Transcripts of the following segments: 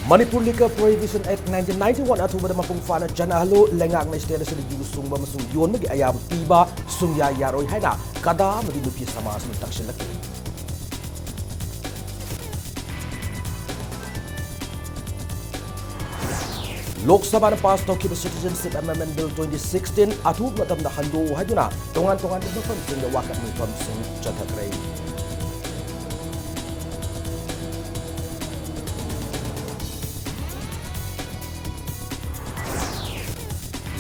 Manipur Liquor Prohibition Act 1991 atubada mapung fana janahalo lengak na state sa yu sungba masung yon magi ayab tiba sungya yaroi haina kada madi nupi samas ni taksilaki. Lok Sabha na pass talk the Citizenship Amendment Bill 2016 atub matam na hando haduna tongan na mafam sungya wakat ni fam sung chathakray.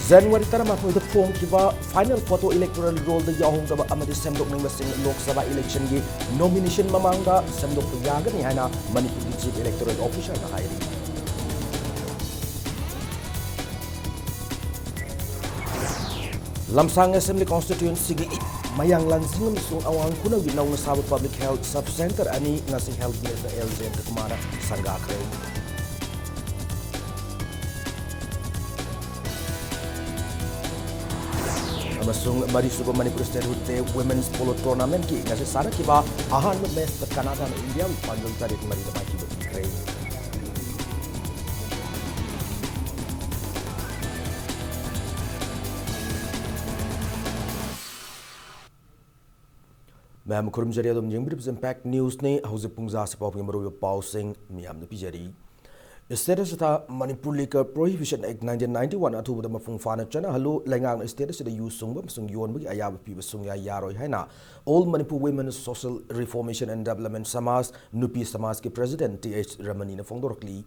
January tarama po the form kiba final photo electoral roll the yahong daba amadi semdok ng masing Lok Sabha election gi nomination mamanga semdok po yagan ni hana Manipuri chief electoral officer na hiring. Lamsang Assembly constituency gi mayang lansing sung awang kuno gi naw sa public health sub center ani ngasing health minister LZ kumara sangakre. Amasung Marisuba Manipur State Hute Women's Polo Tournament ki ngasi sana kiba ahan mes ta Canada na India panjul tarik marida maki do Ukraine. Ma'am kurum jari adom jeng bribs impact news ne hauze pungza sa pau ngmaro pau sing miam de pijari. Status ta Manipur Liquor Prohibition Act 1991 atubada mafung fana chana halu lengang status da yu sungba sung yon bagi ayab pi sung ya yaroi haina All Manipur Women's Social Reformation and Development Samas Nupi Samas ke President TH Ramani na fongdorkli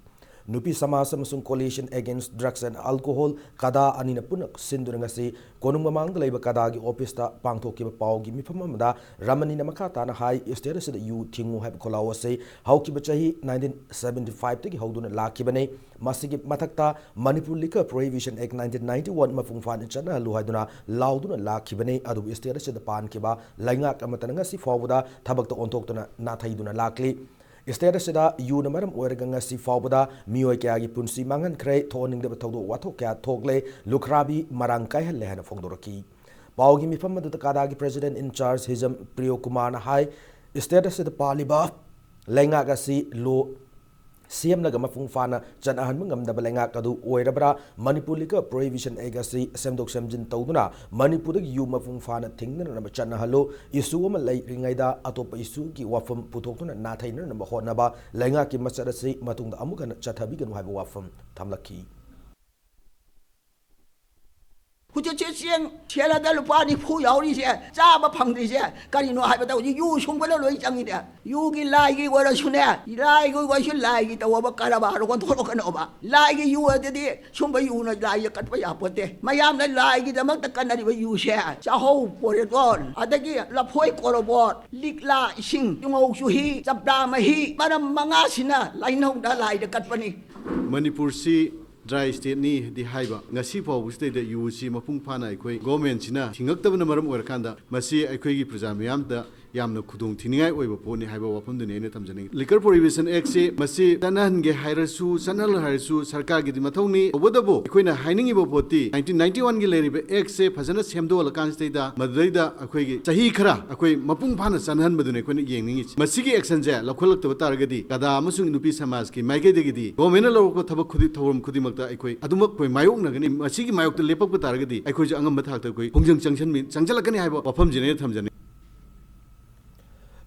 Nupi Samas amasung Coalition Against Drugs and Alcohol kada anina punak sinduranga si konung mamang da laiba kada gi office ta pangthoki ba pau gi mifamamda Ramani na makata na high status da yu thingu hab kholawa se hauki ba chahi 1975 tagi hauduna lakhi bane masigi mathakta Manipur Liquor Prohibition Act 1991 mafung fan chana lu haiduna lauduna lakhi bane adu status da pan ki ba laingak amatanga si fawda thabak ta onthok na thaiduna lakli Status da yu na maram oirganga si fawda mioi kya gi punsi mangan krai thoning de thodo wathok kya thogle lukhrabi marang kai hal lehana fongdoraki pawgi mifam da kada gi president in charge hizam priyo kumar na hai status da paliba lenga ga si lo CM na gama fung fana chan ahan mangam da balenga kadu oirabra Manipur Liquor Prohibition Act asi semdok semjin tawduna Manipur da yu mafung fana thingna na chan halo isu ma lai ringai da atopa isu ki wafam puthokna na thaina na hona ba lenga ki masara si matung da amuka chathabi gan haiba wafam thamlaki Hujo cheng chela da lupa ni phu yaw ni se cha ba phang ri se kani no hai ba da yu sung ba lo loi chang ni de yu gi lai gi wa ra su ne lai gi wa su lai gi ta wa ba ka ra ba ro kon tho kan o ba lai gi yu de di sung ba yu na lai ya kat ba ya po te mayam na lai gi da mak ta kan na ba yu se cha ho po re don adagi la phoi ko ro bo lik la sing yu ngau su hi chap da ma hi maram manga sina lai nong da lai de kat pa ni Manipur si dry state ni di haiba ngasi paw state da UC mapung phana aikoi government sina thingaktabna maram oirkanda masi aikoi gi praja myam da yamna khudung thiningai oiba poni haiba wafam dune ne tamjani Liquor Prohibition Act se masi tanan ge hairasu sanal haisu sarkar gi mathongni obodabo aikoina hainingi bo poti 1991 gi leribe act se phajana semdo lakan state da madreida akoi gi chahi khara akoi mapung phana sanhan badune koina yengningi masi gi action ja lakhulak to targadi kada amasung nupi samaj ki maike de gi government lo ko thabak khudi thorum khudi makta aikoi adumak koi mayok nagani masi gi mayok te lepak targadi aikoi angam bathak ta koi pongjang changchan min changjalakani haiba wafam jine thamjani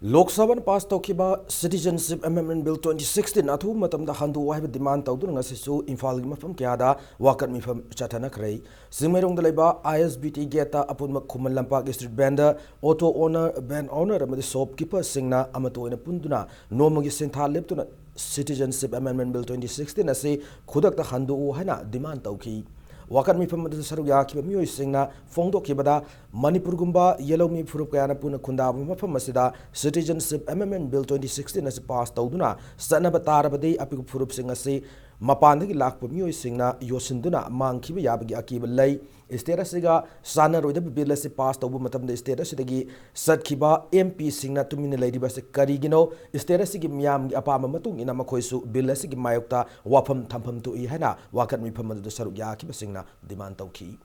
Lok Sabha pass talkiba Citizenship Amendment Bill 2016 athu matam da handu wa demand tawdur ngasi su Imphal gi mafam kya da wakat mifam chathana khrei Singmerong da leba ISBT geta apun mak khumal lampa gi street vendor auto owner van owner amadi shopkeeper singna amato ina punduna nomagi sentha leptuna Citizenship Amendment Bill 2016 ase khudak da handu haina demand tawki wakat mi pam da saru ya ki mi singna fongdo ki bada Manipur gumba yellow mi furup kayana puna khunda mafam masida Citizenship Amendment Bill 2016 as pass tawduna sana batara bade apiku furup singa se mapan gi lakpa mi singna yosinduna mangki ba yabagi akiba lay status siga sana roida bill se pass tawbu matam da status sidagi satkiba MP singna tumina lady ba se karigino status gi miyam gi apama matung ina makhoisu bill se gi mayokta wafam thampham tu I hana wakat mi pham da saru ya ki singna demand tawki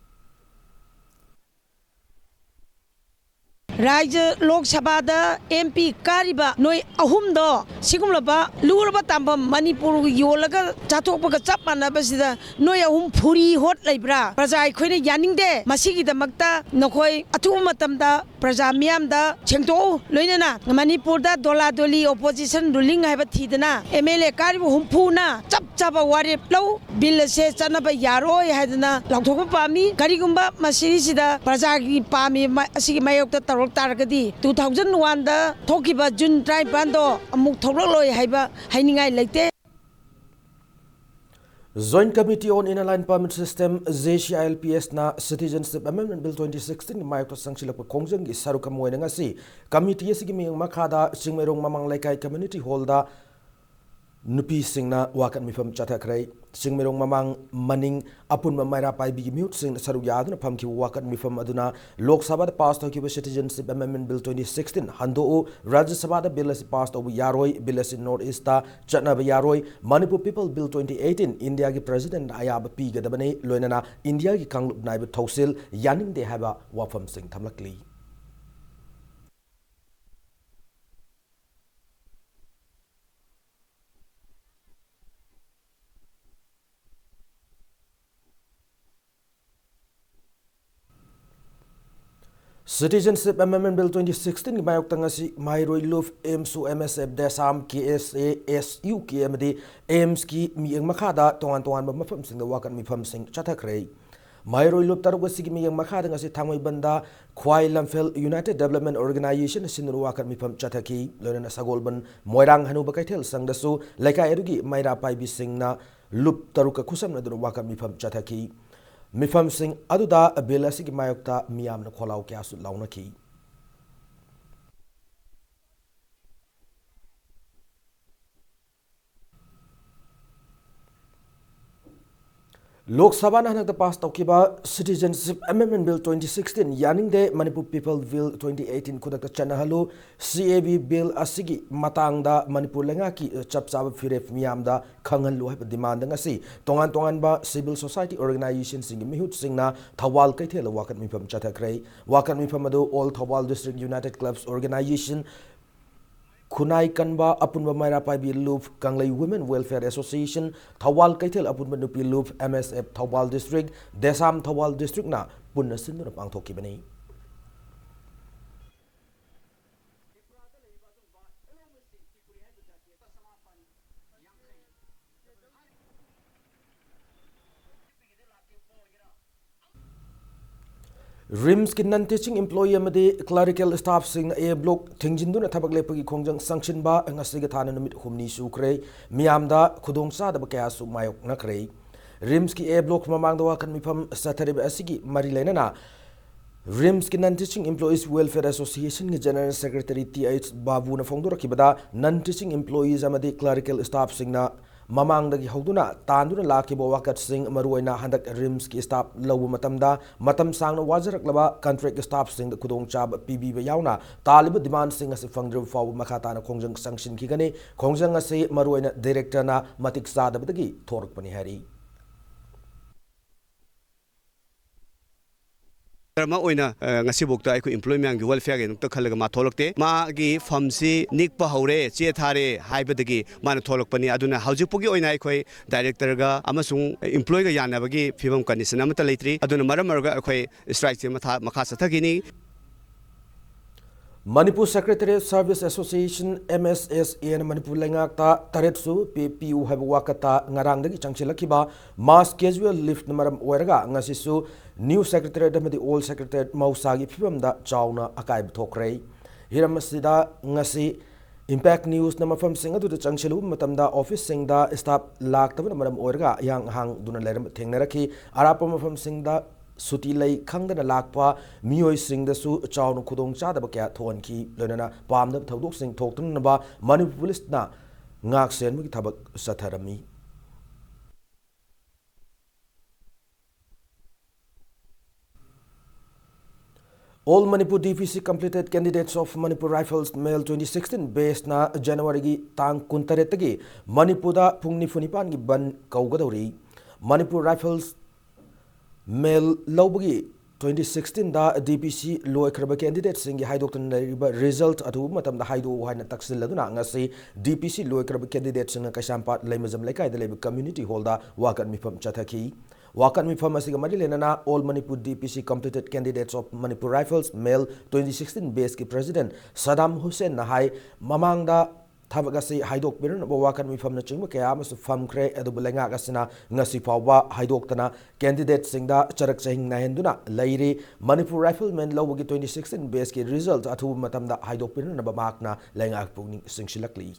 राज्य Lok Sabha MP कारिबा नोई अहुमदो सिगुमलबा लुरबा तांबम मणिपुर योलगा चाथोकपगा चप मानबसिदा नोई अहुम फुरी होट लैब्रा प्रजा अखोइने यानिंगदे मसिगिदमक्ता नखोई अथुब मतमदा प्रजा मियामदा छेंगतो लोइनना मणिपुरदा दोलादोली opposition ruling हाइबा थीदना MLA कारिबा हुमफुना चप चप वारे प्लौ बिल से चनबा यारोय हाइदना लौथोकपा पामी करिगुम्बा मसिरिसिदा प्रजागी पामी असिगी मायोक्ता तरok taragadi 2001 da thokiba June 15 do amuk thokloi haiba hainingai leite. Joint Committee on Inline Permit System JCILPS na Citizenship Amendment Bill 2016 mayok sangsilak kongjang gi sarukam moina ngasi committee sigi miyang makhada singmerong mamang laikai community hall da nupi singna wakan mifam chathakrai singmerong mamang maning apun mamaira pai bi mute sing saru yadna phamki wakan mifam aduna lok sabha da pass thoki Citizenship Amendment Bill 2016 hando Rajya Sabha da bill passed over yaroi bill north east ta chatna ba yaroi Manipur People Bill 2018 India gi president ayab pi ga dabane loinana India gi kanglup naiba thosil yaning de haba wafam sing thamlakli. Citizenship Amendment Bill 2016 mayok tangasi mairoi luf AIMSU MSF desam KSA SU KMD AIMS ki miyang makhada tongan mafam sing da wakan mifam sing chathakrai mairoi luf taruk sigi miyang makhada ngasi thangoi banda khwai lamfel United Development Organization sinru wakan mifam chathaki lorena sagolban moirang hanu bakaithel sangdasu laikai adugi maira pai bi singna lup taruka khusam na dur wakan mifam chathaki Mifam Singh aduda bill asigi mayokta miyamna kholau kya su launaki Lok Sabha na hanakta pass tawkiba Citizenship Amendment Bill 2016 yaning de Manipur People Bill 2018 kudakta chanahalu CAB Bill asigi matangda Manipur lenga ki chapchaba firef miyamda khangallu haiba demand ngasi tongan ba civil society organization sing mihut singna thawal kaithela wakan mifam chathakrai wakan mifam adu all Thawal District United Clubs Organization Kunai Kanba Apunba Maira Paibi Loop Kanglai Women Welfare Association Thawal Kaitel Apunba Nupi Loop MSF Thawal District Desam Thawal District na punna sindu pang thoki bani RIMS ki non-teaching employee amadi clerical staff sing a block thingjinduna thabak lepagi khongjang sanction ba ngasiga thana numit humni sukre miyamda khudongsa da bakya su mayok nakre RIMS ki a block mamang dawa kan mifam satharib asigi mari lenana RIMS ki non-teaching employees welfare association ki general secretary TH Babu na phongdora kibada non-teaching employees amadi clerical staff sing na Mamang dagi hauduna tanduna laki bo wakat sing maruaina handak RIMS ki staff lawu matamda matam sangna wajarak laba contract staff sing da kudong chab PB ba yauna talibu demand sing asi fangdru faw makata na khongjang sanction ki gane khongjang asi maruaina director na matik sada badagi thorak pani hari Terma oina ngasibukta aiku employment gi welfare gi nukta khalaga ma tholokte ma gi famsi nikpa haure che thare haibadagi man tholokpani aduna haujipugi oina aikhoi director ga amasung employee ga yanabagi phibam condition amata leitri aduna maramarga aikhoi strike che makha sathagini Manipur Secretariat Service Association MSSA and Manipur Lengakta Taretsu PPU have wakata ngarang dagi changchilakiba mass casual lift namaram oiraga ngasisu new secretariat amadi old secretariat mausagi phibamda chauna akai thokrai hiramasida ngasi Impact News na mafam singa du changchilu matamda office singda staff laktabana maram oiraga yang hang duna leram thengnaraki arapa mafam singda Suti lay khangdana lakpa miyoi singdasu chawnu khudong chadaba kya thonki loinana pamda thodok sing thoktunaba Manipur police na ngak sen mugi thabak satharami All Manipur DPC completed candidates of Manipur Rifles Male 2016 based na January gi tang kuntaretagi Manipurda pungni funipan gi ban kaugadori Manipur Rifles Male Lobagi 2016 da DPC loikraba candidate singi haidoktan lariba result atu matam da haido haina taksil laduna ngasi DPC loikraba candidate singa Kaisampat Laimazam Laikai da leba community hall da wakan mifam chathaki wakan mifam asiga mari lenana all Manipur DPC completed candidates of Manipur Rifles male 2016 base ki president Saddam Hussein na hai mamang da Thavagasi Haidok Biran Wakan Mifam na Chingma Kayamas Fam Cre Edubulenga Gasina Ngasi Pawa Haidok Tana candidate Singda Charak Sahing Nahenduna Lairi Manipur Riflemen Lowgi 2016 base ki result Atu Matamda Haidok Biran Bamakna Lenga Pugning Singshilakli.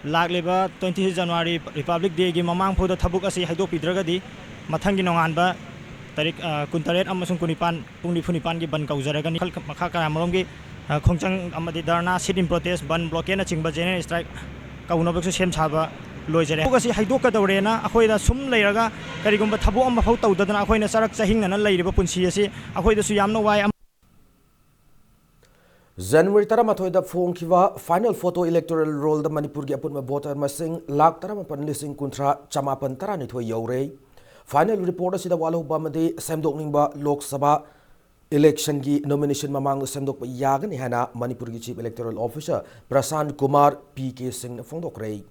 Lagliba 20 January Republic Day gi mamang phoda thabuk asi haidok pidragadi mathangi nonganba tarik kuntaret amasung kunipan pungni funipan gi ban kauzaragani khal makha karamrom gi khongchang amadi darna sit in protest ban blockade na chingba general strike kaunobek su sem chaba loijare kasi haidok ka dawrena akhoida sum leiraga karigumba thabu am phau tawdadana akhoina sarak chahing na leiriba punsi asi akhoida su yamna wai January Taramathoida Phone Kiva final photo electoral roll the Manipur gi apun voter masing lak taramapan lising kuntra chamapan tarani thoi yore final report asida walo bamade samdokningba Lok Sabha election gi nomination mamang samdok yagani hana Manipur gi chief electoral officer Prasant Kumar PK Singh phongdok rei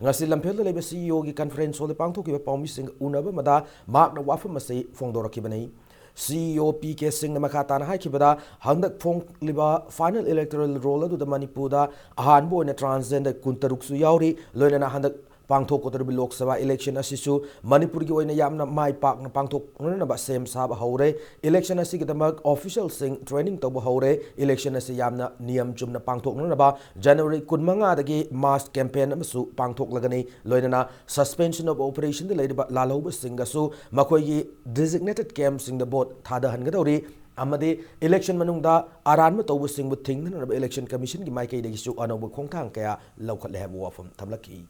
ngasi lampel lebe CEO gi conference hol pangtho ki pawmi sing unaba mada mak na wafam masai phongdoraki banai CEO PK Singh na makata na haikibada handak phong liba final electoral roll adu da Manipur da ahanbo na transgender kuntaruk su yauri loina na handak pangthok ko tarbi Lok Sabha election asisu Manipur gi oina yamna mai pak na pangthok na ba sem sab haure election asi gidamak official sing training to haure election asi yamna niyam chumna pangthok na ba January 15 dagi mass campaign amsu pangthok lagani loina na suspension of operation de leiba laloba singasu makoi gi designated camp sing the board thada hangadori amade election manungda aran ma tawbu sing bu thing na election commission gi mai kai dagi su anobu khongthang kaya lokhat le habu wafam thamlaki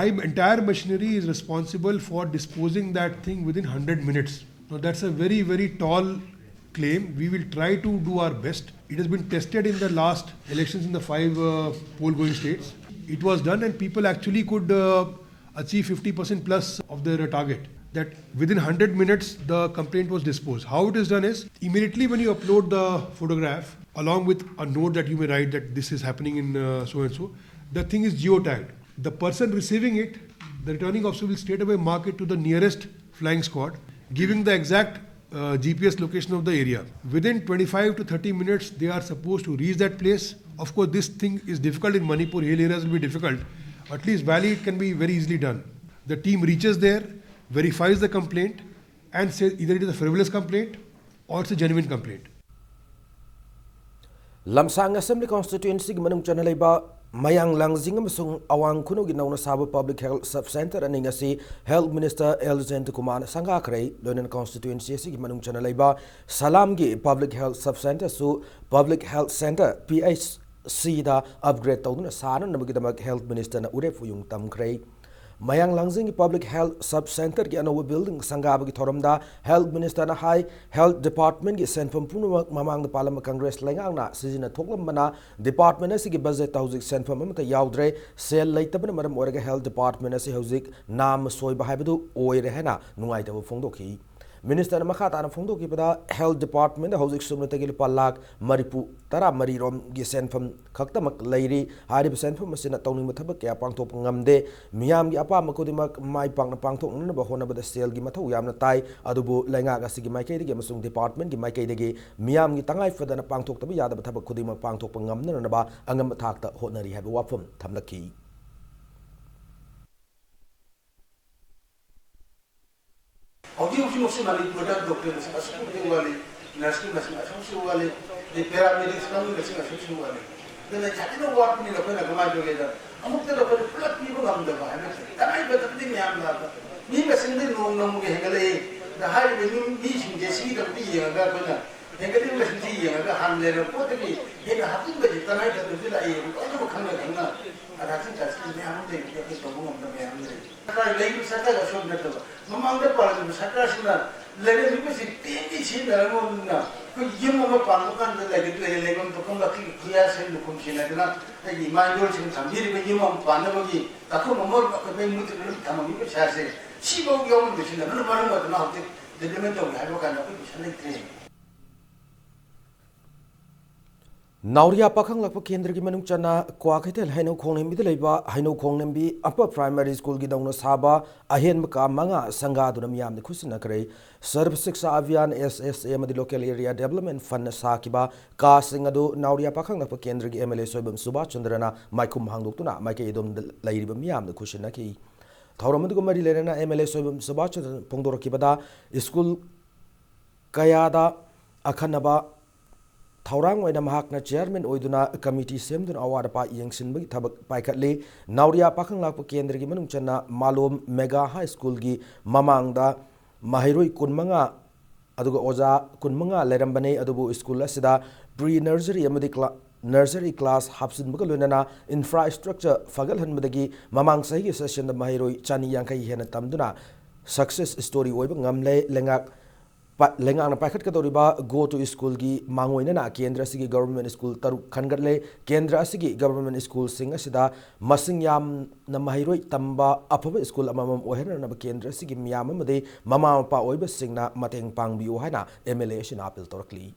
entire machinery is responsible for disposing that thing within 100 minutes. Now that's a very, very tall claim. We will try to do our best. It has been tested in the last elections in the 5 poll-going states. It was done and people actually could achieve 50% plus of their target. That within 100 minutes the complaint was disposed. How it is done is, immediately when you upload the photograph, along with a note that you may write that this is happening in so-and-so, the thing is geotagged. The person receiving it, the returning officer will straight away mark it to the nearest flying squad, giving the exact GPS location of the area. Within 25 to 30 minutes, they are supposed to reach that place. Of course, this thing is difficult in Manipur. Hill areas will be difficult. At least valley, it can be very easily done. The team reaches there, verifies the complaint, and says either it is a frivolous complaint or it's a genuine complaint. Lamsang Assembly Constituency Manung Chanaleba Mayang Langzing Masung Awang Kunugi Nauna Saba Public Health Sub-Center and Ingasi Health Minister Elzent Kumar Sangakre, Learning Constituency Manung Chanaleba, Salamgi Public Health Sub-Center Su Public Health Center PHC da upgrade Tawuna Sana Nabugidamak Health Minister na Ure Fuyung Tamkre. Mayang Langzing Public Health Sub-Center ki anowa building Sangaba ki thoramda Health Minister na High Health Department ki senfam punumak mamang da Parliament Congress lengang na sizina thoklam bana department asi ki budget hauzik senfam amata yaudre sel leitabana maram oraga Health Department asi hauzik nam soiba haibadu oire hena nungaitaba phongdokhi Minister Makata and Fondo Kipada Health Department, the Hosik Sumnatagil Palak, Maripu, Tara Marirom, Gisen from Kaktamak Lady, Hardy Percent from Masina Tony Matabaka, Pangto Ngamde, Miam Yapa Makodimak, my Pang Pangto, Nabahona, but the sale Gimato Yamnatai, Adubu, Lenga, Sigimake, Gamasung Department, Gimake Degi, Miam Gitangai for the Pangto Tabia, the Tabakudima Pangto Pangam, Naba, Angamatak, Honari have a wapum, Tamlaki. Audio of Somali product doctors, a school valley, nursing valley, the paramedics coming to a valley. Then I can't walk in the Pena together. I'm not the flat people on the line. I better think I'm not. Me, a single no Hengale, the high meeting, they see the tea and Gabana. And getting the tea and the handler and put me in a happy bed tonight at the villa. I don't come and I think that's the family, the woman of the family. I like to settle a short letter. Among the parliament, Satrasina, let him visit Pinky China, yim mo pan mo kan le kon to kon la ki kriya se lu kon sina dina ai ma ndol sin sam yiri be yim mo pan na gi ta ko mo mor ko be mu tin ta mo mi ko sa se si bo yom de sin na no mar mo na hote de de men to ga ro kan ko bi san le Nauria Pakang Lakpa Kendra ki manung chana Kwakatel Haino Kongnem bi leba Haino Kongnem bi upper primary school gi dongno saba ahen maka manga sanga dunam yam de kusina kare Sarv Siksha Abhiyan SSA madi local area development fund sakiba ka singadu Nauria Pakang Lakpa Kendra gi MLA Soibam Subhash Chandrana maikum hangdok tuna maike idom lairiba miyam de kusina ki Thauramadu ko mari lerena MLA Soibam Subhash Chandra pongdor ki bada school kayada akhanaba Thaurang oina mahakna chairman oiduna committee semduna award pa yengsinbagi thabak paikhatle Nauria Pakhang Lakpa Kendra gi manung channa Malom Mega High School gi mamangda mahiroi kunmanga aduga oja kunmanga lerambane adubu school asida pre nursery amadi nursery class hapsinbaga loinana infrastructure fagalhanbadagi mamang sahi session da mahiroi chani yankai hena tamduna success story oiba ngamle lengak lengang na pakhat ka toriba go to school gi mangoina na kendra sigi government school taru khangatle kendra sigi government school sing asida masing yam na mahiroi tamba aphaba school amamam ohena na kendra sigi miyam amade mama mapa oiba singna mateng pangbiu haina MLA shin appeal torkli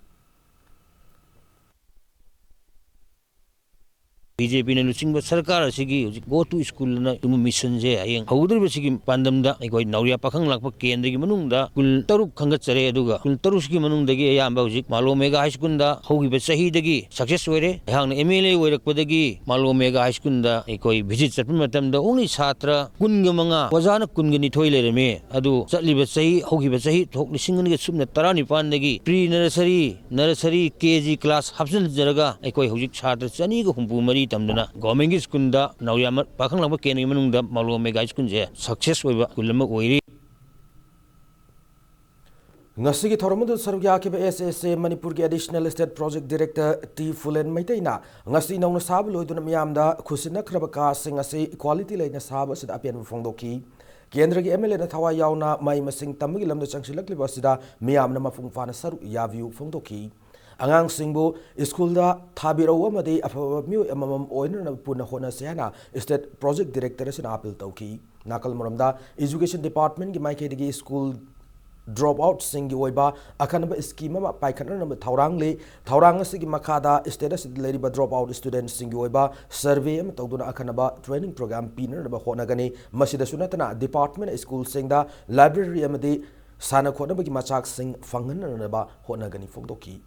BJP ne luching sarkar asigi go to school na tumu mission je ayeng haudur besigi pandamda ekoi Nauria Pakhang Lakpa Kendra gi manungda kul taruk khangat chare aduga kul tarus gi manungda gi ayamba hujik Malo Mega High School da hogi be sahi dagi success oire hang MLA oirakpadagi Malo Mega High School da ekoi visit chapin matam da only chhatra kunga manga wajana kunga ni thoi lereme adu chatli be sahi hogi be sahi thok lising ni subna 19 dagi pre nursery KG class hapsin jaraga ekoi hujik chhatra chani ga humpu mari tamduna government school da Nauria Pakhang Lakpa Kendra manungda Malo Mega School je success oiba kulama oiri Ngasigi Thoramadu Sarugya ke SSA Manipur ki additional state project director T Fulen Maitaina ngasi nong sab loiduna miyamda khusina khrabaka singasi quality leina sab sid apian phongdoki Kendra gi MLA na thawa yauna mai masing tamgi lamda changsilak libasida miyamna mafung fana saru yaviu phongdoki Angang singbu school da thabiro amadi afaba mi amamam oina puna hona sehana state project director sin appeal tauki nakal moramda education department gi maike digi school drop out singi oiba akanaba scheme ma paikhatna na thaurang asigi makada status leriba drop out students singi oiba survey am tawduna akanaba training program pina na hona gani masida sunatana department school singda library amadi sana khona bagi machak sing fangan na ba hona gani fogdoki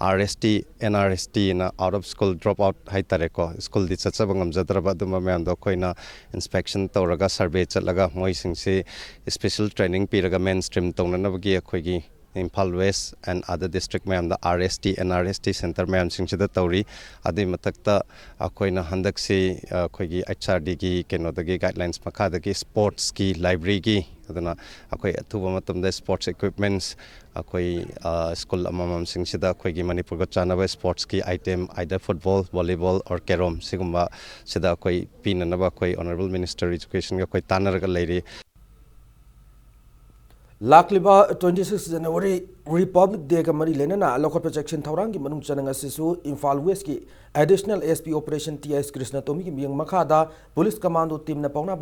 RST NRST na out of school dropout hai tareko school di chachaba ngamjadraba duma mayam do koina inspection tawraga survey chatlaga moi singse special training piraga mainstream tongnanabagi akhoi Imphal West and other district mayam da RST NRST center mayam singchida tawri adi matakta akoina handak se akhoi HRD gi kenodagi guidelines makadagi sports ki library gi aduna akoi athuba matamda sports equipments akoi school amamam singchida akhoi gi Manipur ga chanaba sports ki item either football volleyball or carom sigumba sida akoi pinanaba akoi honorable minister education ga akoi tanarga leiri Lakliba 26 January Republic Day ka mari lenana local protection thawrang gi manung chananga sisu Imphal West ki additional SP operation TS Krishna Tomi gi miyang makada police commando team na Pauna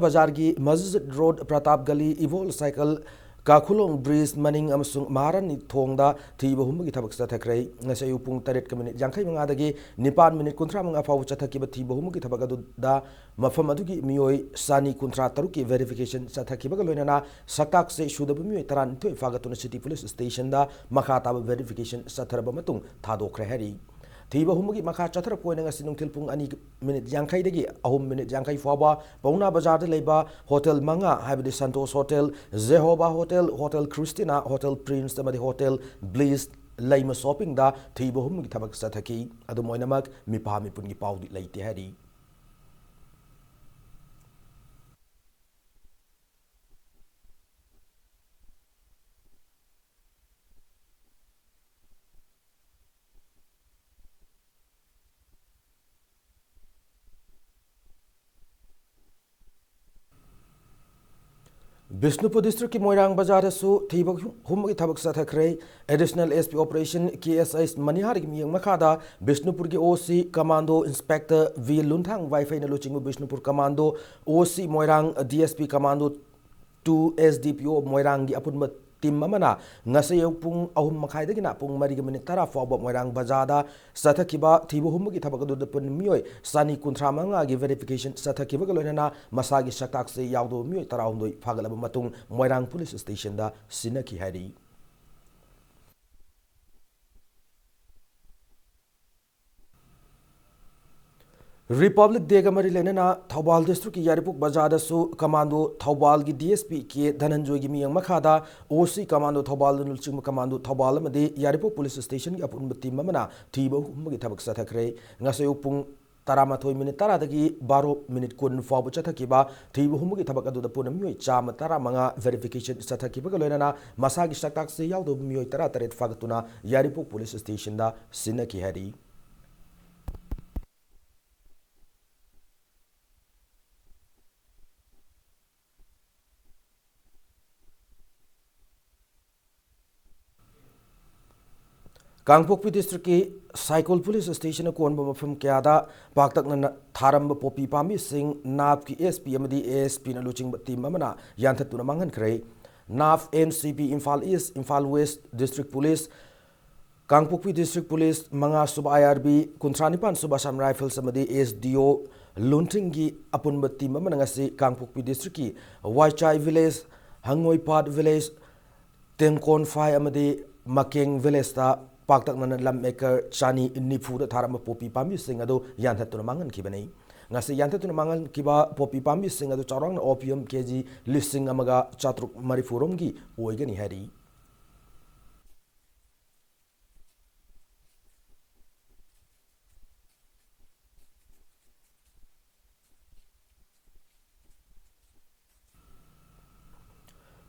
Bazar gi Masjid Road Pratap Gali Evol Cycle Kakhulong Bridge maning amasung maran ni thongda thiba humgi thabak sathakrai ngasayu pung 8 jangkai mangadagi 9 minute kuntra manga faw chathakiba thiba humgi thabak adu da mafam adugi miyoi sani kuntra taruki verification chathakiba loinana sakak se shudabu miyoi taran thoi fagatuna city police station da makhata verification satharaba matung thadokre hari Thiba humagi makha chathara poina ngasi nungthil pung 2 minute jangkai dagi 3 minute jangkai fawa Pauna Bazar da leiba hotel manga habidi Santos Hotel Jehovah Hotel Christina Hotel Prince tamadi Hotel Bliss Laima shopping da thiba humagi thabak sathaki adu moinamak mipa mipungi paudi leite hari Bishnupur District ki Moirang Bazar su thibak humgi thabak sathakre Additional SP Operation KSI Manihar ki miyang makada Bishnupur ki OC Commando Inspector V Lunthang Wi-Fi na luchingu Bishnupur Commando OC Moirang DSP Commando 2 SDPO Moirang gi apun tim mamana ngasayog pung ahum makai dagina pung mari minute tara fawba Moirang Bazada sathakiba thibu humgi thabak du pun miyoy sani kunthra manga gi verification sathakiba galoina masagi saktak se yawdo miyoy tara humdoi phagalaba matung Moirang Police Station da sinaki hari Republic Day Gamari Lenana Thobal District Yaripuk Bazada su Commando Thobal gi DSP ke Dhananjoy gi miyang makhada OC Commando Thobal nulching Commando Thobal amade Yaripuk Police Station gi apun team mamana thiba humgi thabak sathakre ngasayu pung Taramathoi minute taradagi 12 minute kun fabu chathakiba thiba humgi thabak adu da punam myoi chama taramanga verification sathakiba galoina masagi saktak se yawdo myoi tara taret fagatuna Yaripuk Police Station da sinaki hari Kangpokpi District ki Cycle Police Station ko onba mafam kyada paktak na tharamba popi pami sing NAF ki SP amadi ASP na luching team mamana yanthatuna mangan kre NAF MCP Imphal East Imphal West District Police Kangpokpi District Police manga sub IRB kuntranipan subasam rifles amadi SDO luntingi apun team mamana ngasi Kangpokpi District ki Waichai Village Hangoipat Village Tengkon Phai amadi Makeng Village ta Paktak na lammaker chani nifu da tharama popi pami sing ado yanthatuna mangan kibani ngasi yanthatuna mangan kiba popi pami sing ado charang opium kg listing amaga chatruk marifurom gi oigani hari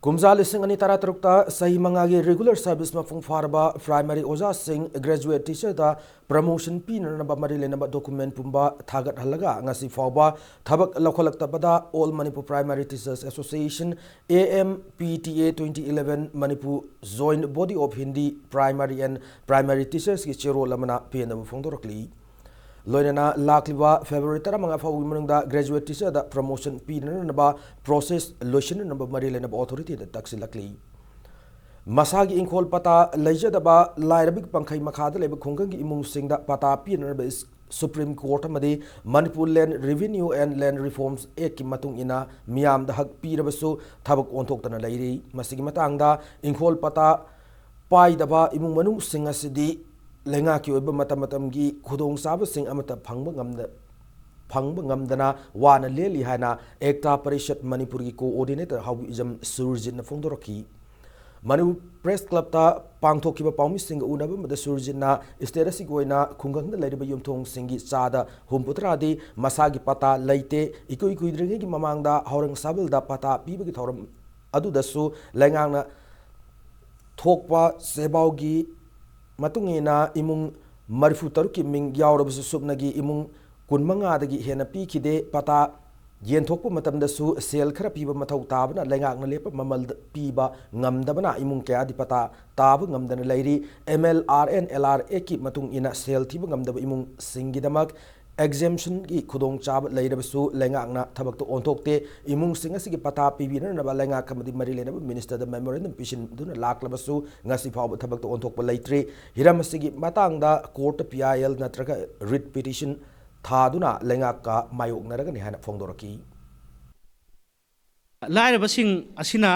Kumzal ising ani tara tarukta sahi mangagi regular service mafung farba primary oja sing graduate teacher da promotion pin na ba mari le na ba document pumba thagat halaga ngasi fawba thabak lokholak tabada All Manipur Primary Teachers Association AMPTA 2011 Manipur Joint Body of Hindi Primary and Primary Teachers ki chero lamana pena mafungdorokli Loinana lakliba February tara mga fawi manungda graduate teacher da promotion pin na ba process lotion na ba mari le na ba authority da taksilakli Masagi ingkol pata leja da ba lairabik pangkai makhada leba khungkang gi imung sing da pata pin na ba Supreme Court amadi Manipur Land Revenue and Land Reforms Act ki matung ina miyam da hak pi rabasu thabak onthok tana lairi masigi matang da ingkol pata pai da ba imung manung sing asidi lenga ki oiba matam gi khudong sab sing amata phangba ngamdana wana leli hana ekta parishad Manipur gi coordinator hawizam surjin na phongdoraki Manipur Press Club ta pangthokiba pawmi sing unaba mada surjin na status goina khungang na leriba yumthong singi chada humputra di masagi pata leite ikoi kuidringe gi mamangda haurang sabal da pata piba gi thoram adu dasu lengang na thokpa sebau gi matungina imung marifu taruki ming yaurabasu subnagi imung kunmanga dagi hena pikide pata yenthokpa matamdasu sel khara piba mathau tabana lengakna lepa mamal piba ngamdabana imung kya di pata tab ngamdana lairi MLRN LRA ki matung ina sel thiba ngamdaba imung singidamak exemption ki khudong chab leirabasu lengakna thabak to onthokte imung singa sigi pata pibina na ba lengak kamadi mari lena minister da memorandum pishin duna laklabasu ngasi phaw thabak to onthokpa leitre hiram sigi matang da court PIL natraga writ petition thaduna lengak ka mayok naraga ni hana phongdoraki lairabasing asina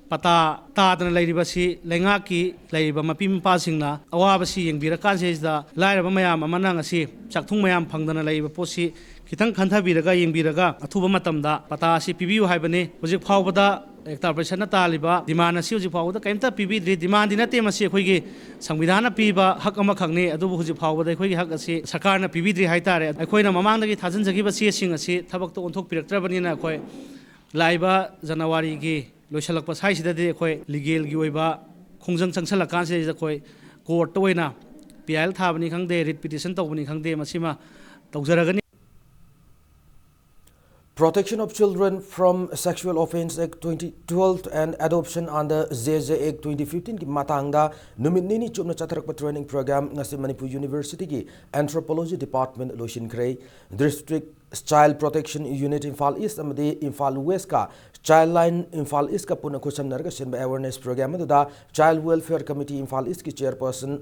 pata tadana lairibasi lengaki lairiba mapi mapasingna awabasi yengbira kansesda lairaba mayam amana ngasi chakthung mayam phangdana laiba posi khitang khanthabiraga yengbiraga athuba matamda pata asi pibiu haibane hojik phawbada ekta persona taliba demand asi hojik phawbada kaimta pibidri demand dina temasi khoigi samvidhana piba hak ama khangne adubu hojik phawbada khoigi hak asi sarkarna pibidri haitare akhoina mamangdagi thajanjagi basi sing asi thabak to onthok piraktrabanina khoi laiba January gi loisalak pasai sida de khoi legal gi oiba khongjang changsalak kan se khoi court to oina PIL thabani khangde writ petition tawbani khangde masima tawjaragani Protection of Children from Sexual Offence Act 2012 and Adoption under JJ Act 2015 ki matangda numit nini chupna chatharakpa training program ngasi Manipur University ki Anthropology Department loishin khrei District Child Protection Unit Imphal East amadi Imphal West ka Childline Imphal East ka puna khusamnarga sinba awareness program aduda Child Welfare Committee Imphal East ki chairperson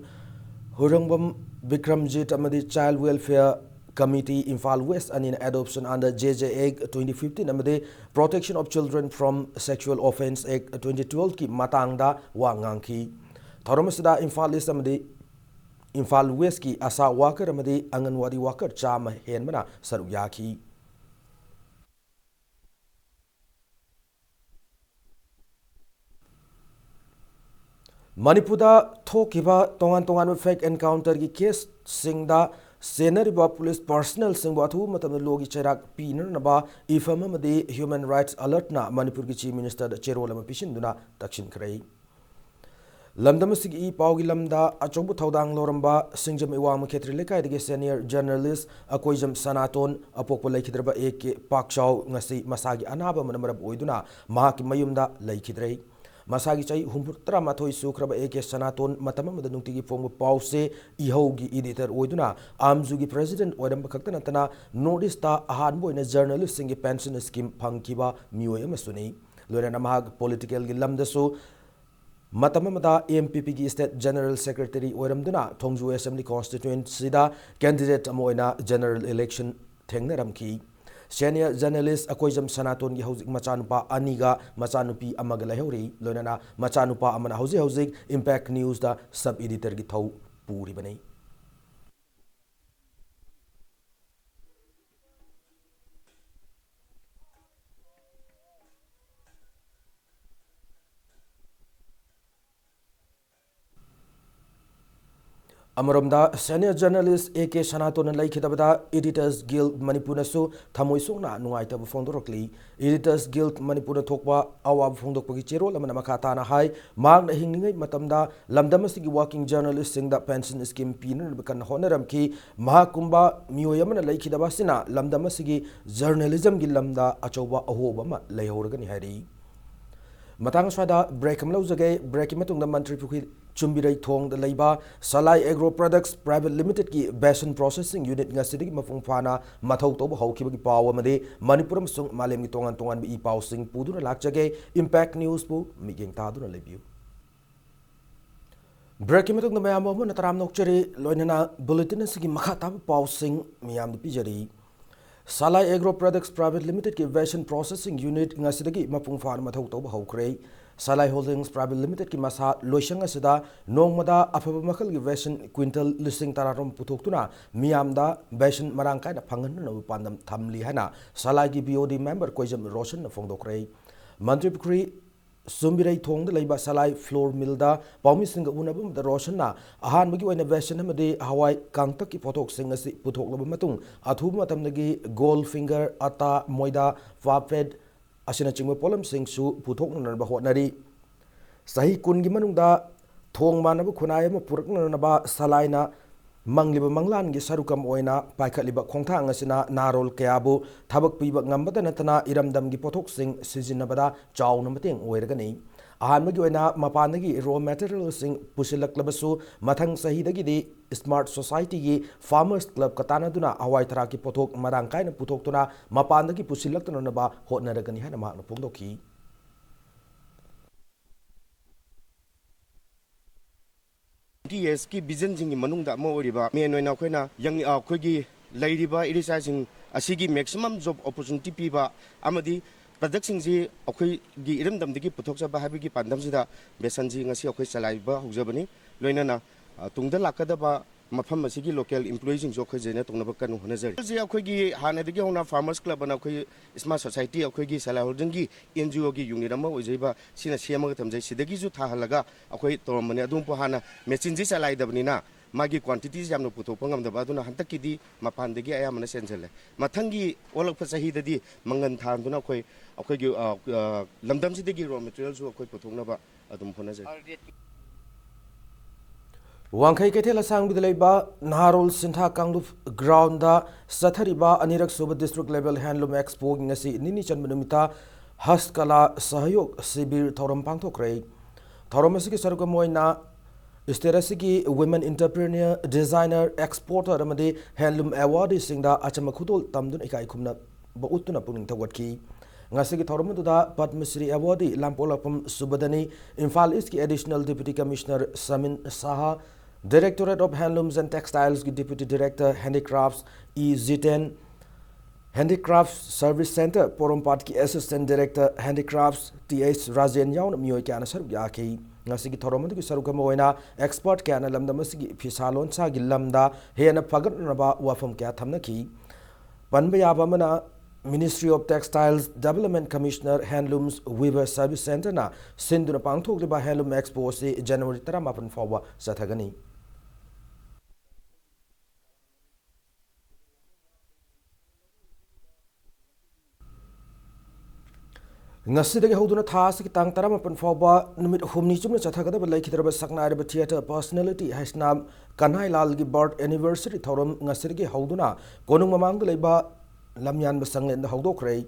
Hurangbam Vikramjit amadi Child Welfare Committee Imphal West and in adoption under JJ Act 2015 amade Protection of Children from Sexual Offence Act 2012 ki matangda wa ngangki thoromasida Imphal East amade Imphal West ki asa worker amade Anganwadi worker chama henmana saru yaki Manipurda thokiba tongan fake encounter ki case singda Senariba police personnel singwa thu matam logi cherak piner naba ifama madi human rights alert na Manipur ki chief minister cherolama pisinduna takshin khrei lamdamasigi pawgi lamda achobu thodang loramba singjam iwang khetri lekai de senior journalist akoijam sanaton apokpo laikhidraba ek pakchaw ngasi masagi anaba manamrab oiduna mahaki mayumda laikhidrei Masagi chai humputra mathoi sukraba eke sanaton matama madanungti gi phong pause ihogi editor oiduna amzugi president oidam bakta natana notice ta ahan boina journalist singi pension scheme phangkiba mioi amasuni loina mahag political gi lamdasu matama mada MPP gi state general secretary oiramduna thongju assembly constituency da candidate amoina general election thengnaramki Senior journalist akoijam sanaton gi hauzik machanupa aniga machanupi amaga lahori loinana machanupa amana hauzik impact news da sub editor gi thau puri bani Amaromda senior journalist AK Sanaton laikhidabada Editors Guild Manipur nasu thamoisongna nuaitaba fondorokli Editors Guild Manipur thokpa awab fondokpagi cherol amana makata na hai magna hingningai matamda lamdamasigi working journalist singda pension scheme pinan bekan honaramki mahakumba miyoyamana laikhidaba sina lamdamasigi journalism gi lamda achoba ahoba ma laihorgani hari Matang swada break amlaujage break matungda mantri pukhi Chumbirai Thong the Laiba Salai Agro Products Private Limited ki Basin Processing Unit ngasidi mafung phana mathau toba haukiba ki pawa made Manipuram sung malem ki tongan bi paw sing puduna lakjage Impact News pu migeng taduna lebiu Breaking matung na mayam mo nataram nokchari loinana bulletin sigi makata paw sing miyam pijari Salai Agro Products Private Limited ki Basin Processing Unit ngasidi mafung phana mathau toba haukre Salai Holdings Private Limited ki masa loishanga sida nongmada afaba makal gi version quintal listing tararom putoktuna miyamda version marangkai na phangan na pandam thamli hana Salai gi BOD member koijam Roshan na fongdokrai Mantri Pukri Sumbirai Thong the Laiba Salai floor mill da Pawmi Singa Unabum the Roshan na ahan magi wena version hamade Hawaii kangtak ki potok singa si putok laba matung athu matam nagi gold finger ata moida faped Asina chingwa polam sing su puthok na ba hotnari sahi kun gi manungda thong manaba khunai ma purak na ba salaina mangliba manglan gi sarukam oina paikhatliba khongthang asina narol kayabu thabak piba ngambada natana iramdam gi pothok sing sijinabada chawna mateng oiragani ahanmagi oina mapandagi raw material sing pusilaklabasu mathang sahidagi di Smart Society gi Farmers Club katana duna awai thara ki pothok marangkai na puthok tuna mapandagi pusilaktuna na ba hotnaragani hana ma na pongdoki TS ki vision jing manungda mo oriba me noina khoina yang khoigi lairiba irisa jing asigi maximum job opportunity piba amadi product singji akhoi gi iramdam digi puthoksa ba habi gi pandam sida besan ji ngasi akhoi salaiba hujabani loinana tungda lakadaba mafam asigi local employees jing jo khoi jena tungnaba kanu honajari ji akhoi gi hana digi hona farmers club na akhoi smart society akhoi gi salai holding gi NGO gi unit ama ojaiba sina siamaga tamjai sidagi ju thahalaga akhoi toromani adum po hana machine ji salai dabani na magi quantities yamno puthokpa ngamdaba aduna hantakidi mapandagi ayamana senjale mathangi olakpa sahidadi mangan thanduna akhoi gi lamdam sidagi raw materials ju akhoi puthoknaba adum honajari Wangkai Ketela Sang with Leba, Narol Sinta Kanglu Grounda, Sathariba, Anirak Suba District Level Handloom Expo, Nasi, Ninichan Menumita, Haskala, Sahayok, Sibir, Torom Pangtokre, Toromasiki Sargamoina, Isterasiki, Women Entrepreneur, Designer, Exporter, Ramade, Handloom Award, Singda, Achamakutul, Tamdun Ikaikumna, Bautuna Puning Tawatki. Ngasigi Thorumuda Padma Shri Awardee Lampolapam Subadani, Imphal East Additional Deputy Commissioner Samin Saha, Directorate of Handlooms and Textiles Deputy Director Handicrafts E. Ziten, Handicrafts Service Center Porompat ki Assistant Director Handicrafts T.H. Rajen Yaun Mioy Kana Sarbyaki. Ngasigi Thorumudu ki Sarukamoina Export Kana Lamdamasigi Pisalon Sa Gilamda Hena Pagat Naba Wafam Kya Thamnaki. Panbayabamana Ministry of Textiles Development Commissioner Handlooms Weaver Service Center na Sinduna Pangthok liba Handloom Expo se January 18 fawa sathagani. Ngasidagi hoduna thas ki tang 18 fawa numit humni chumna chathagada laikhidraba saknairaba theater personality haisnam Kanhai Lal gi birth anniversary thorum ngasidagi hoduna konung mamangda leiba Lamyan Basang and the Hodokre,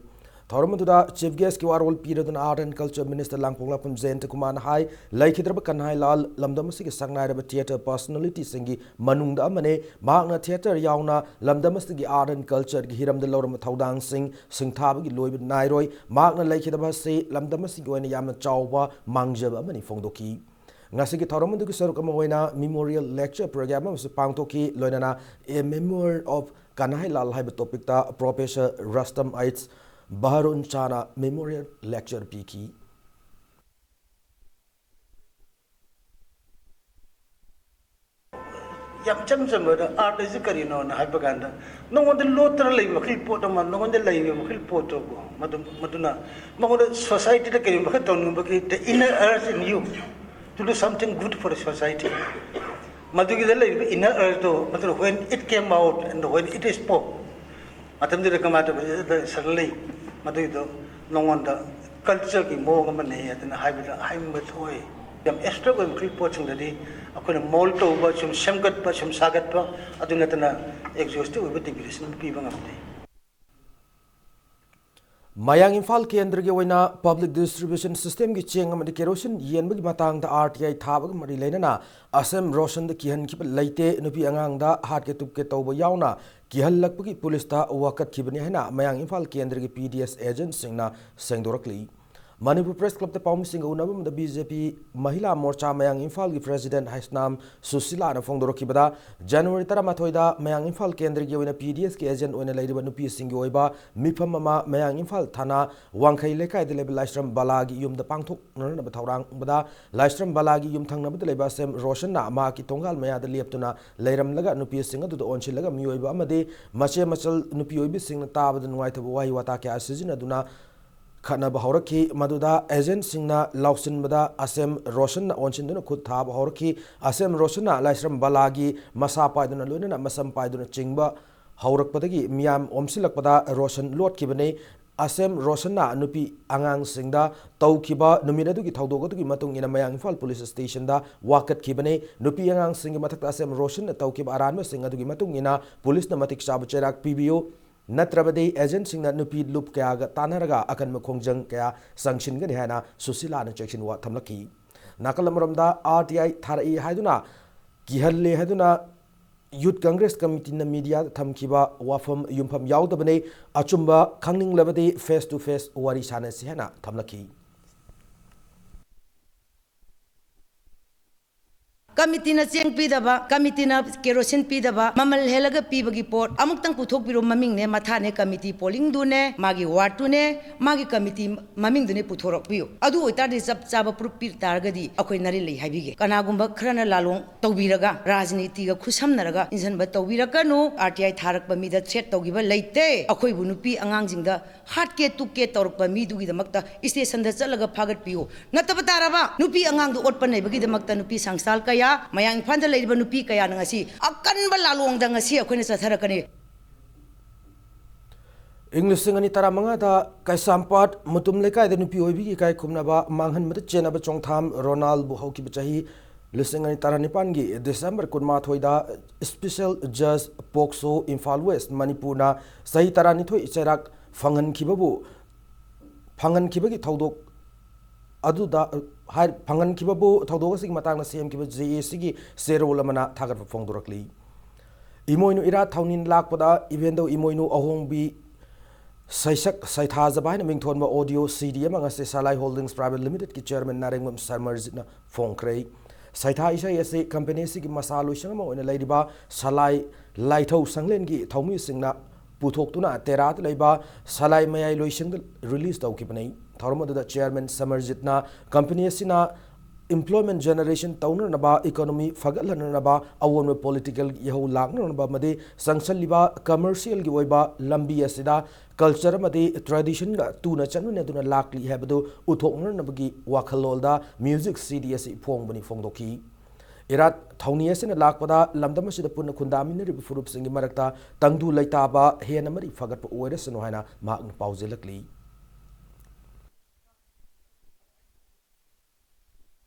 Thoramaduda, Chief Guest Kiwarol period and Art and Culture Minister Langpolapam Zain Takuman High, like Hidrabakanhai Lal, Lamdamasik Sangnai Theatre Personality Singi, Manunda Mane, Magna Theatre Yauna, Lamdamasiki Art and Culture, Hiram the Loram Taudang Sing, Singtabagi Loib Nairoi, Magna Lake Hidabase, Lamdamasiko and Yama Chawa, Mangjaba Mani Fondoki. Ngasigi Thoramaduki Sarukamoina Memorial Lecture Program was Pangtoki, Loinana, a memoir of Kanhai Lal Haiba topic ta Professor Rustam Aits Baharun Chana Memorial Lecture Piki. Yam cham art is a carino and hypaganda. No one the lottery makil potaman, no one the lay makil potogo, Maduna. No society the Karimaton, the inner earth in you to do something good for the society. Madugida inner earth though, when it came out and when it is spoke. Matam the Kamata suddenly Madudo, no wonder culture ki mogamane and a hybrid I'm with way. Yam extra when creeping the day, I could have molto over some Shamgat pa, some Sagat pa, I do not exhaustive with the Grison people of the Mayang Imphal Kendra Gawina Public Distribution System Giching Amadi Kerosene Yen Matang the RTI Tabak Marilena Asem Roshan the Kihan Kip Late Nupi Anganga Harketup Ketoba Yauna Kihal Lakpuki Pulista Wakat Kibaniana Mayang Imphal Kendra PDS agent Singna Sengdorakli Manipur Press Club the Pom Singunabum the BJP Mahila Morcha Mayang Imphal President Haisnam Susila and Fongdorokibada January Taramatoida Mayang Imphal Kendra Gawina PDS agent when a lady Nupi Singoiba Mipam Mama Mayang Imphal Thana Wangkai Leka the label Lystrom Balagi Yum the Pangtok Nanabatarang Bada Lystrom Balagi Yum Tangna the Lebasem Roshana Maki Tongal Maya the Leptuna Leram Laga Nupi Singa to the Onchilaga Muiba Amade Mache Machel Nupi Sing Tab and White Wai Wataka Asizina Duna Kana Bahoraki Maduda Agent Singna Lausin Bada Asem Roshan Onchinduna Kutab Horki Asem Roshana Lystrom Balagi Masa Paiduna Luna Masam Paiduna Chingba Haurak Padagi Miam Omsilak Pada Roshan Lord Kibane Asem Roshana Nupi Angang Singda Tau Kiba Numinaduki Taudogoki Matung in a Mayang Fall Police Station da Wakat Kibane Nupi Angang Sing Matak Asem Roshan Tau Kiba Aran Singaduki Matung in a Police Namatik Shabacherak PBO Natrabade agent Singna Nupi Loop Kayaga Tanaraga Akan Makongjang Kaya Sanction Ganihana Susila and Section Wat Tamlaki Nakalamuramda RTI Tarai Haiduna Kihalle Haduna Youth Congress Committee na media Tamkiba Wafam Yumpam Yaudabane Achumba Kangning Labade face to face Wari Sana Sihana Tamlaki Committee na siyang pidaba, committee na kerosene pidaba, mamal helaga pibagi pot, amuktang puthok biro maming ne mathane committee polling dune, magi ward dune, magi committee maming dune puthorok biyo. Adu oitadi sab chaba prupir targadi akoy narili haibige. Kanagumba krana lalong tawbiraga, rajniti ga khusam naraga, insan ba tawbiraga no, RTI tharak pa mida threat tawgiba leite, akoy bunupi angang jingda, hat ke tukke tawrak pa midu gi damakta, station da chalaga phagat piyo. Natabataraba, nupi angang do ot pa naibagi damakta nupi sangsal kaya Mayang Panda Lady Nupi Kaya Nangasi, Akan Balalong Dangasi, Aquinas Harakani. English Singani Taramangata, Kaisampat, Mutum Leka, the Nupi Obi, Kai Kumnaba, Manghan Mutchena Bachong Tham, Ronald Buhoki Bachahi, लिसिंग अनि तारानिपान की दिसंबर कुनमाथोइदा special जज POCSO Imphal waste मणिपुरना सही तारानिथोइ चेराक फंगनखिबगी थौदोक अदुदा हाय फंगनखिबबु थौदोक असि मतांगना सेमखिब JAC की सेरोल अमना थागत फोंदोरकली इमोइनु इरा थौनिन लाकपदा इवेंदो इमोइनु अहोंबी सैसक सैथाजबा है मिंगथोनबा audio CD अमा ngase सलाई holdings private limited की चेयरमैन नारेंगम सरमर्जिना फोंख्रे सैथा इसै एसे कंपनी सिगी मसा लोइसंग ओइना लैरिबा सलाई लाइथौ संगलेन की थौमी सिंगना पुथोक्तुना तेरात लैबा सलाई मयाई लोइसंग रिलीज तौकिबनै थौरमदुदा चेयरमैन समरजितना कंपनी सिना employment generation तौननबा economy फगलननबा अवोन political यहौ लागननबा मदे संसलिबा commercial की ओइबा लंबी असिदा culture मदे tradition गा तुना चनुने दुना लाकली हैबदो उथोकननबगी वाखलोलदा music CD असि फोंगबनी फोंगदोकी इरात थौनी असिना लाकपदा लमदम असिदा पुन खुंदामिनरिब फुरुप सिंगी मरक्ता तंगदु लैताबा हेनमरी फगतप ओइरसनो हायना मागन पाउजेलकली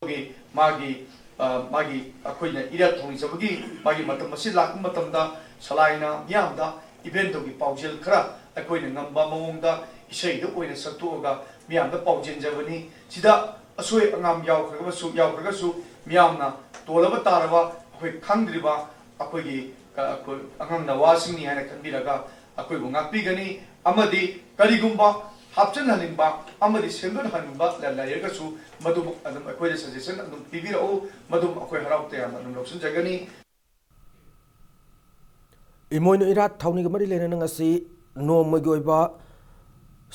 मागी अखोइना इरा थोंगी सबगी मागी मतम मसी लाकु मतमदा सलाइना मियामदा इवेंट की पाउजेल खरा अखोइना ngamba मवोंगदा इसेइदो ओइना सत्तोगा मियामदा पाउजेन जबनी सिदा असोय अंगाम यावखरगसु मियामना तोलबा तारबा अखोइ खंगद्रिबा अखोइगी अंगाम नवासिंगनी हाना खनबिरगा अखोइबु ngakpigani amadi karigumba हापचन हनिंबा अमदी सेंगन हनिंबा लायरगसु मदुम अदम अखोय सजेशन अदम पिबिरओ मदुम अखोय हराउते अदम लॉक्सन जगनी इमोइनो इरा थौनी गमरी लेना ngasi नोमगि ओइबा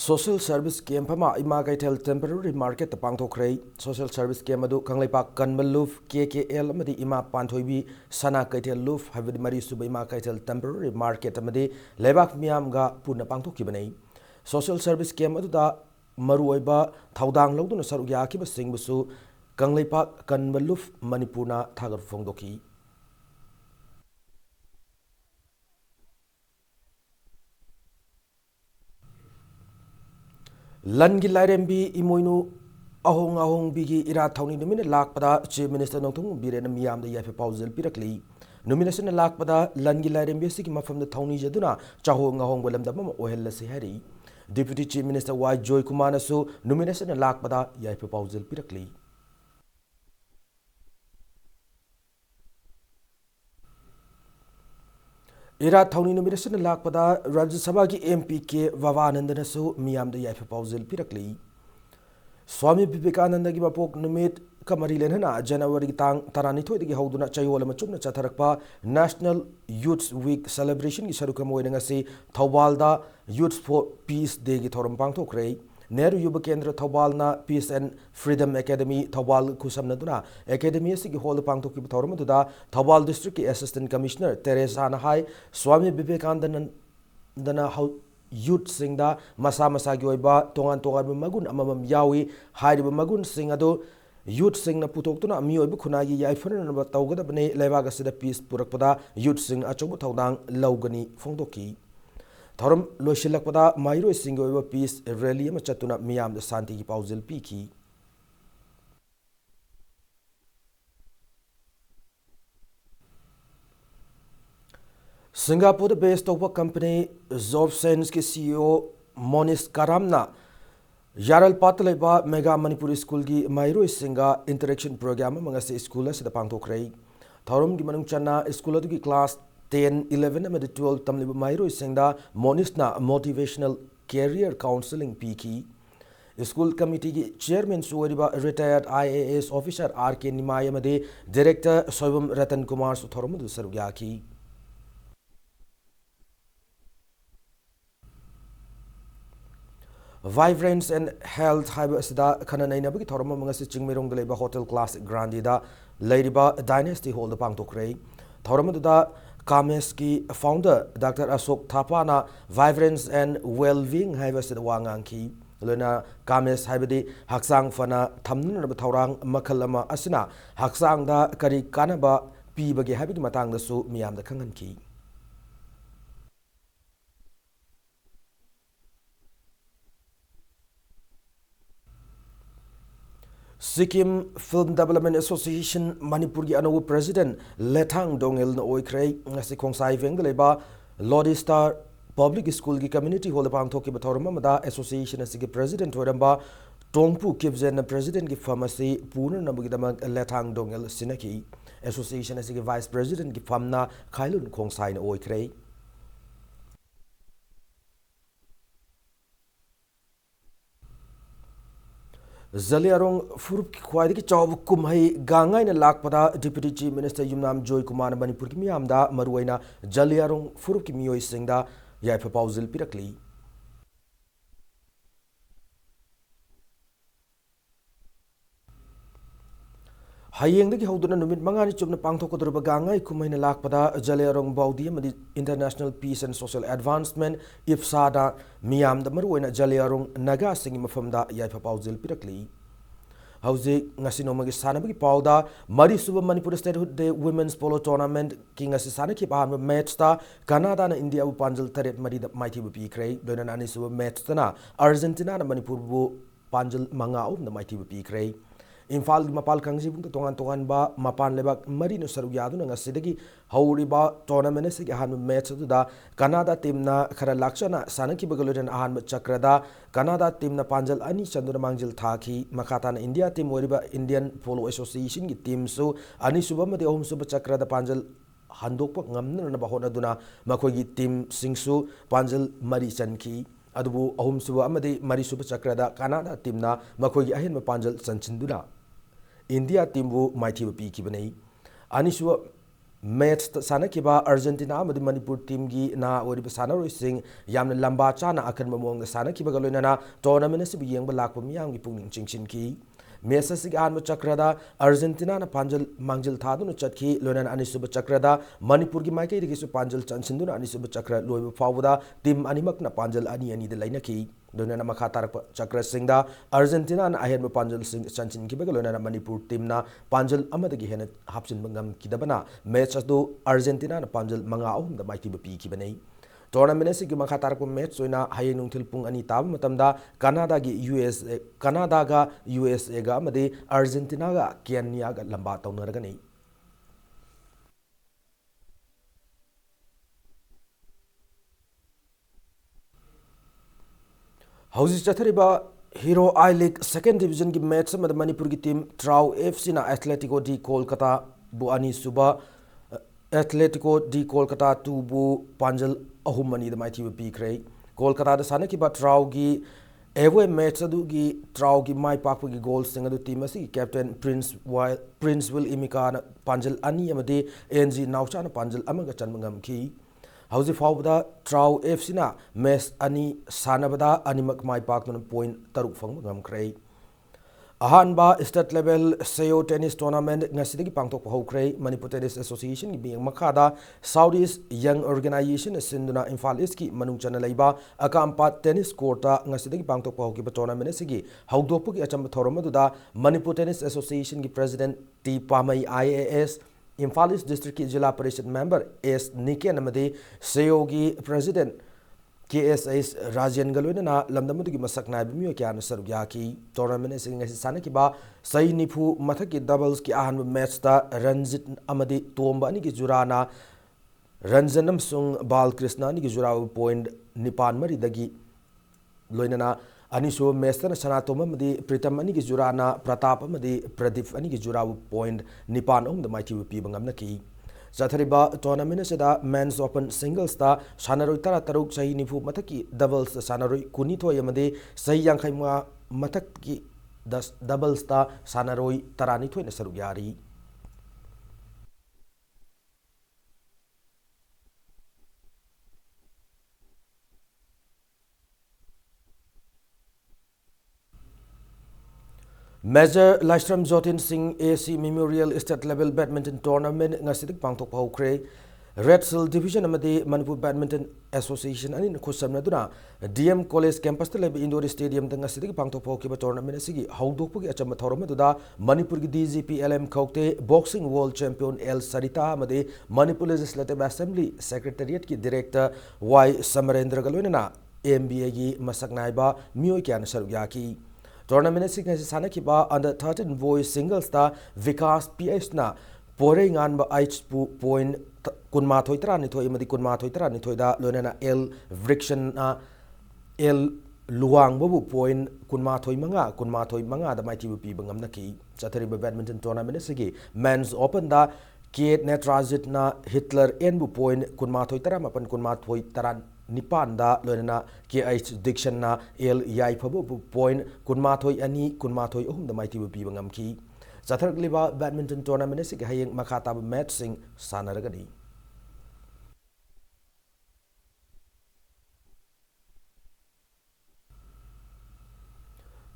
सोशल सर्विस कैंप अमा इमा कैथल टेम्पररी मार्केट पांगथोख्रै सोशल सर्विस कैंप अदु कंगलेपा कनमलुफ केकेएल अमदी इमा पांथोइबी सना कैथल लुफ हाबदि मरी सुबा इमा कैथल टेम्पररी मार्केट अमदी लेबाक मियामगा पुना पांगथोखिबनै सोशल सर्विस कैंप अदुदा मरुओइबा थौदांग लौदुना सरुक याखिबा सिंगबसु कंगलेपा कनमलुफ मणिपुरना थागर फोंगदोकी लनगी लाइरेंबी इमोइनु अहोंग बिगी इरा थौनी नुमिने लाकपदा चीफ मिनिस्टर नोंथुंग बिरेन मियामदा याफे पाउजल पिरकली नुमिनेशन लाकपदा लनगी लाइरेंबी सिगी मफमदा थौनी जदुना चाहोंग अहोंग बलमदा मम ओहेलसी Harry deputy chief minister Y Joy Kumar नसु नुमिनेशन लाकपदा याफे पाउजल पिरकली इरा थौनी नुमिनेशन लाकपदा राज्यसभा की एमपी के वावानंदनसु मियामदा याफे पाउजल पिरकली स्वामी विवेकानंद की मपोक नुमित कमरी लेना जनवरी तांग तरानिथोइदगी हौदुना चयोल मचुमना चथरकपा नेशनल यूथ वीक सेलिब्रेशन की सरुकम ओइनंगसी थौबालदा यूथ फॉर पीस डे की थौरम पांगथोखरै नेहरू युवा केंद्र थौबालना peace and freedom academy Thoubal खुसमनदुना एकेडमी की हॉल पांगथोखिब थौरमदुदा थौबाल डिस्ट्रिक्ट की असिस्टेंट कमिश्नर तेरेसा हाई स्वामी विवेकानंदना यूथ सिंगदा मसा मसा की ओइबा तोंगान तोंगान मगुन अममम यावी हाइरिब मगुन सिंग अदो यूथ सिंगना पुथोक्तुना मियोइब खुनागी याइफरनब तौगदबने लेबाग असिदा पीस पुरकपदा यूथ सिंग अचौब थौदांग लौगनी फोंदोकी थौरम लोइसिलकपदा माइरोइ सिंग ओइबा पीस रैली अमा चतुना मियामदा शांति की पाउजल पीखी सिंगापुर बेस्ड तौबा कंपनी जॉबसेंस के सीईओ मोनिस करामना यारल पात लेबा मेगा मणिपुरी स्कूल की माइरोइ सिंगा इंटरेक्शन प्रोग्राम मंगसे स्कूल असिदा पांगथोखरै थौरम की मनुंग चन्ना स्कूल अदुगी क्लास 10 11 अमदि 12 तमलिबा माइरोइ सिंदा मोनिसना मोटिवेशनल कैरियर काउंसलिंग पीखी स्कूल कमिटी की चेयरमैन सुवरिबा retired IAS officer RK Nimai अमदि डायरेक्टर सोयबम रतन कुमार सुथौरमदु सरुक याखी वाइब्रेंस एंड हेल्थ हाइब असिदा खना नैनबगी थौरम मंगसी चिंगमेरोंग लेबा होटल क्लास ग्रांडीदा लेरिबा डायनेस्टी हॉल द पांगथोखरै थौरमदुदा कामेस की फाउंडर डॉक्टर अशोक थापाना वाइब्रेंस एंड वेलबींग हाइब असिदा वांगांखी लोना कामेस हाइबदी हक्सांग फना थमनब थौरांग मखल अमा असिना हक्सांगदा करी कानबा पीबगे हाइबदी मतांगदसु मियामदा खंगनखी Sikkim Film Development Association Manipur ki anawu President Lethang Dongel na oikrei ngasi khongsai veng leba Lodi Star Public School ki community hall pang thoki bathorma mada association asigi president horamba Tongpu Kipzen na president ki pharmacy puna nabugi dama Lethang Dongel sinaki association asigi vice president ki famna khailun khongsai na oikrei Zaliarong Furup Kwadi ki Chaw Kumhai Gangai na Lakpada Deputy Chief Minister Yumnam Joy Kumar Manipur ki miyamda Maruaina Zaliarong Furup ki Miyoi Singda Yai Proposal Pirakli Hayengdagi Hoduna Numit Mangani Chubna Pangthokodurba Gangai Kumhai na Lakpada Zaliarong Baudi Madi International Peace and Social Advancement IFSADA Miyamda Maruaina Zaliarong Naga Singi Mafamda Yai Proposal Pirakli Hauzik ngasino magi sana bagi pauda mari suba Manipur Statehood Day Women's Polo Tournament ki ngasi sana ki pahan match ta Canada na India bu panjal taret mari da mighty bu pi krei doina nani suba match ta na Argentina na Manipur bu panjal manga na mighty bu pi krei Infal mapal kangji bung tongan tongan ba mapan lebak mari no saru yadu na ngasidagi hauri ba tournament se ki han match tu da Canada team na khara lakshana sana ki bagaloden ahan chakrada Canada team na panjal ani chandura mangjil thaki makata na India team woriba Indian Polo Association ki team so ani suba mate ohum suba chakrada panjal handokpak ngamna na bahona duna makoi ki team singsu panjal mari chanki adubu ahum suba amade mari suba chakrada Canada team na makoi ki ahin ma panjal chanchinduna India team bu mighty bu pi kibani ani suba match sana kiba Argentina amadi Manipur team gi na wori sana roi sing yamna lamba chana akan mamong sana kiba galoina na tournament se bi yengba lakpa miyang gi pungning chingchin ki match se gi an chakrada Argentina na panjal mangjil thadu no chatki loina ani suba chakrada Manipur gi maikai ri su panjal chansindu na ani suba chakra loiba fawda team animak na panjal ani ani de laina ki doina na makha tarak chakra singda Argentina na ahen panjal sing chanchin ki bagaloina na Manipur team na panjal amadagi hena hapsin bangam kidabana match adu Argentina na panjal manga ahum da mighty pi ki banai tournament se ki makha tarak match soina haye nungthil pung ani tab matamda Canada gi USA Canada ga USA ga amade Argentina ga Kenya ga lamba taunaragani Hausi Chathariba Hero I League Second Division ki match में मणिपुर की team TRAU FC ना Atletico de Kolkata बुआनी सुबह Atletico de Kolkata 2 बु पांजल अहुमनी the mighty बी क्रे कोलकाता द साने की बा ट्राउ की एवे मैच अदु की ट्राउ की माई पाक की गोल सिंग अदु टीम असि कैप्टन प्रिंस विल इमिका पांजल अनी अमदे एनजी नाउचा न पांजल अमगा चनमंगम की Hausi Fawda Trau FC na mes ani sanabada animak mai pak nun point taruk fang ngam krei ahan ba state level sayo tennis tournament ngasidagi pangtok ho krei Manipur Tennis Association gi bing makada Southeast Young Organization sinduna Infal East ki manung chana leiba akampa tennis court ngasidagi pangtok ho ki tournament sigi haudopuk gi acham thoromadu da Manipur Tennis Association gi president T Pamai IAS Infal East District ki Jila Parishad member S Niken amadi Seyogi President KSS Rajan Galwina na lamdamudu ki masak na bimiyo kya na sarugya ki tournament se ngasi sana ki ba sai nipu mathak ki doubles ki ahan match ta Ranjit amadi Tomba ani ki jurana Ranjanam Sung Balkrishna ani ki jura point nipan mari dagi loinana Anisho Mester Sanatoma Madi Pritam Ani Jurana Pratap Madi Pradip Ani Jura point Nipan the mighty Pibangam Naki. Zathariba tournament Seda men's open singles ta Sanaroi Tara Taruk Sahi Nifu Mataki doubles Sanaroi Kunito Yamade Sahi Yankaima Mataki das doubles ta Sanaroi Taranito in Sarugari. Major Lashram Jotin Singh AC Memorial State Level Badminton Tournament ngasidik pangtok paukre Red Cell Division amadi Manipur Badminton Association ani khusam naduna DM College campus te lebe indoor stadium da ngasidik pangtok paukiba tournament asigi haudokpugi acham thoroma duda Manipur gi DGP LM Khokte boxing world champion L Sarita amadi Manipur Legislative Assembly Secretariat ki director Y Samarendra Galwena MBA gi masak naiba miyoi kyan sarugya ki tournament sing as sana kiba under 13 boys singles ta Vikas PS na pore ngan ba H point kunma thoitra ni thoi madi kunma thoitra ni thoi da lonena L Vrikshan na L luang babu point kunma thoi manga da mighty pi bangam na ki chathari ba badminton tournament sigi men's open da Kate Netrazit na Hitler en bu point kunma thoitra mapan kunma thoitra nipan da lonena KH Diction na L yai phabu point kunma thoi ani kunma thoi da mighty pi bangam ki chathar liba badminton tournament sigi hayeng makhata match sing sanaragani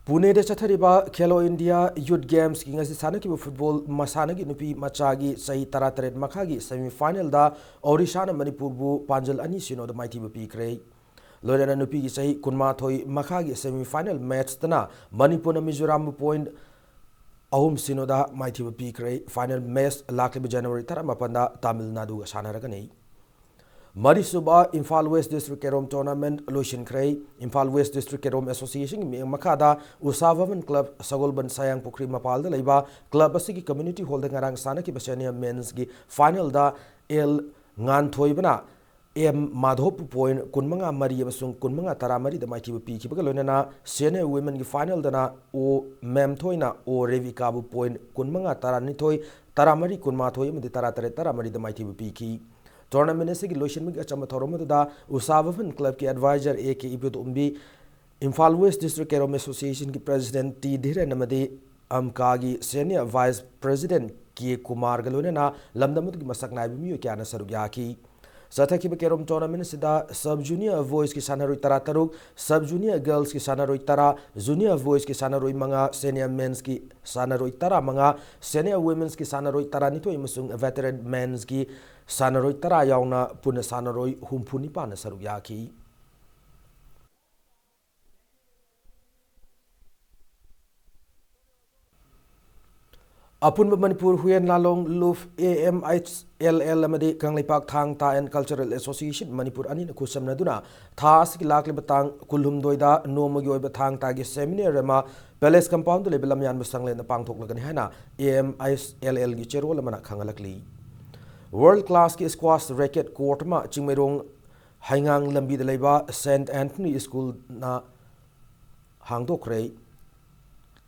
Pune de chathariba Khelo India Youth Games ki ngasi sanaki football masana gi nupi machagi sahi taratret makhagi semi final da Odisha na Manipur bu panjal ani sino da mighty bu pikre lorena nupi gi sahi kunma thoi makhagi semi final match tana Manipur na Mizoram point ahum sino da mighty bu pikre final match lakli January tara mapanda Tamil Nadu ga sanaragani Marisuba Imphal West District Kerom Tournament Lotion Kray Imphal West District Kerom Association mi makada Usawaman Club Sagolban Sayang Pukri Mapal da leiba club asigi community hall da ngarang sana ki basenia men's gi final da L ngan thoibana M Madhop point kunmanga mari amasung kunmanga taramari da mighty pi ki bagalona senior women gi final da na O mem thoina O Revika bu point kunmanga tarani thoi taramari kunma thoi madi taratare taramari da mighty pi ki tournament se ki lotion mi achama thorom da Usawaman club ki advisor AK Ibud Umbi Imphal West District Kerom Association ki president T Dhire namadi amka gi senior vice president K Kumar galone na lamdamut ki masak nai mi kya na sarugya ki sathaki be Kerom tournament sida sub junior boys ki sanaroi tara taruk sub junior girls ki sanaroi tara junior boys ki sanaroi manga senior men's ki sanaroi tara manga senior women's ki sanaroi tara ni to imusung veteran men's ki sanaroi tara yauna puna sanaroi humpuni pa na sarugya ki Apun Manipur Huyen Lalong Luf AMHLL amadi Kanglipak Thang Ta and Cultural Association Manipur ani kusam na duna thas ki lakli batang kulhum doida nomogi oiba thang ta gi seminar ma palace compound le belam yan basang le na pangthok lagani hana AMHLL gi cherol mana khangalakli world class ki squash racket court ma chingmerong haingang lambi de leiba St Anthony School na hangdokre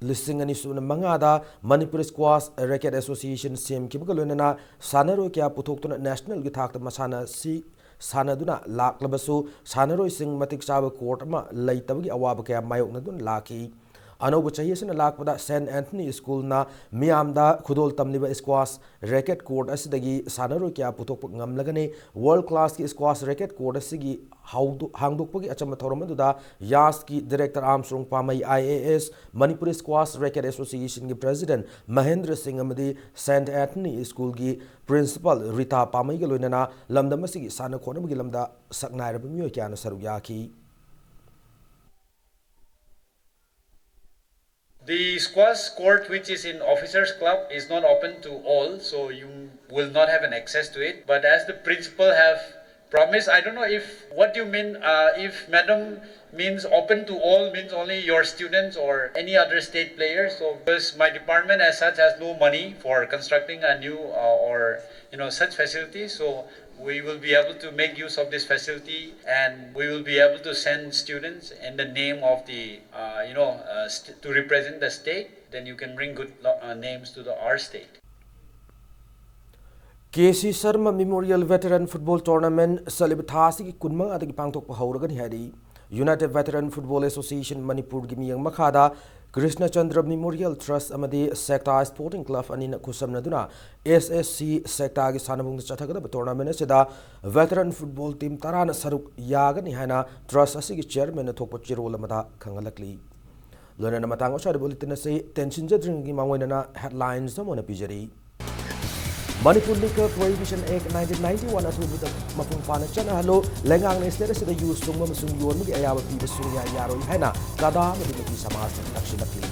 listing ani suna mangada Manipur Squash Racket Association sem kibagalona sanaro kya puthok national gi thak masana si sanaduna laklabasu sanaro sing matik saba court ma leitabgi awaba kya mayok na dun laki anobu chahiyasana lakpada St Anthony School na miamda khudol tamliba squash racket court asidagi sanaro kya puthok ngamlagane world class ki squash racket court asigi hangdokpagi achama thoromaduda yas ki director Armstrong Pamai IAS Manipur Squash Racket Association ki president Mahendra Singh amadi St Anthony School ki principal Rita Pamai galoinana lamdam asigi sana khonam gi lamda saknairab miyo kya na sarugya ki The squash court, which is in Officers Club, is not open to all, so you will not have an access to it. But as the principal have promised, I don't know if what you mean, if Madam means open to all means only your students or any other state players. So because my department as such has no money for constructing a new or such facility, so we will be able to make use of this facility and we will be able to send students in the name of the to represent the state. Then you can bring good names to our state. KC Sharma Memorial Veteran Football Tournament Salibthasi ki kunmang adagi pangthok hauragan hari United Veteran Football Association Manipur gi miyang makhada Krishna Chandra Memorial Trust amadi Sector Sporting Club anina kusamnaduna SSC Sector gi sanabung chathagada tournament asida veteran football team tarana saruk yagani haina trust asigi chairman thokpa chirol amada khangalakli lona matang osari bulletin ase tension jadring gi mangwena headlines samona pijari Manipur Liquor Prohibition Act 1991 atubda mapung pana chana halo lengang ne state sida use sungma masung yon mugi ayaba pi basung ya yaroi haina kada madi samaj takshilakli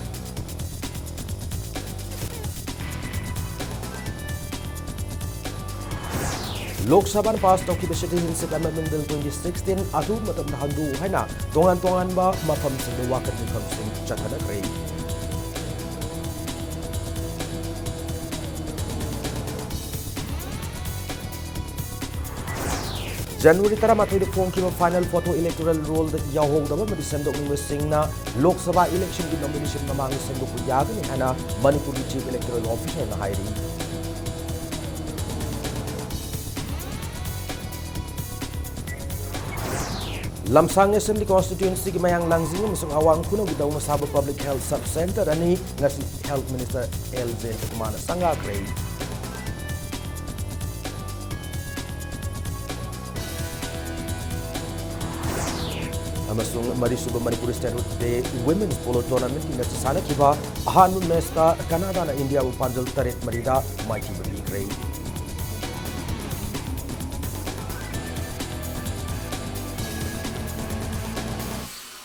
Lok Sabha pass toki Citizenship Amendment Bill 2016 atu matam handu haina tongan ba mafam sing wakat ni kam sing chathana krei January 13 da phone final photo electoral roll da yahongdaba madi sendokning singna Lok Sabha election ki nomination mamang sendok yagani hana Manipuri chief electoral officer na hairi. Lamsang Assembly constituency ki mayang langzing masung awang kuno gidaw masaba public health sub center ani ngasi health minister Elvin Kumana sanga grey. Amasung marisuba Manipuri State Day Women's Polo Tournament ki ngasi sana kiba ahanun mesta Canada na India upanjal taret marida maiki bagi grey.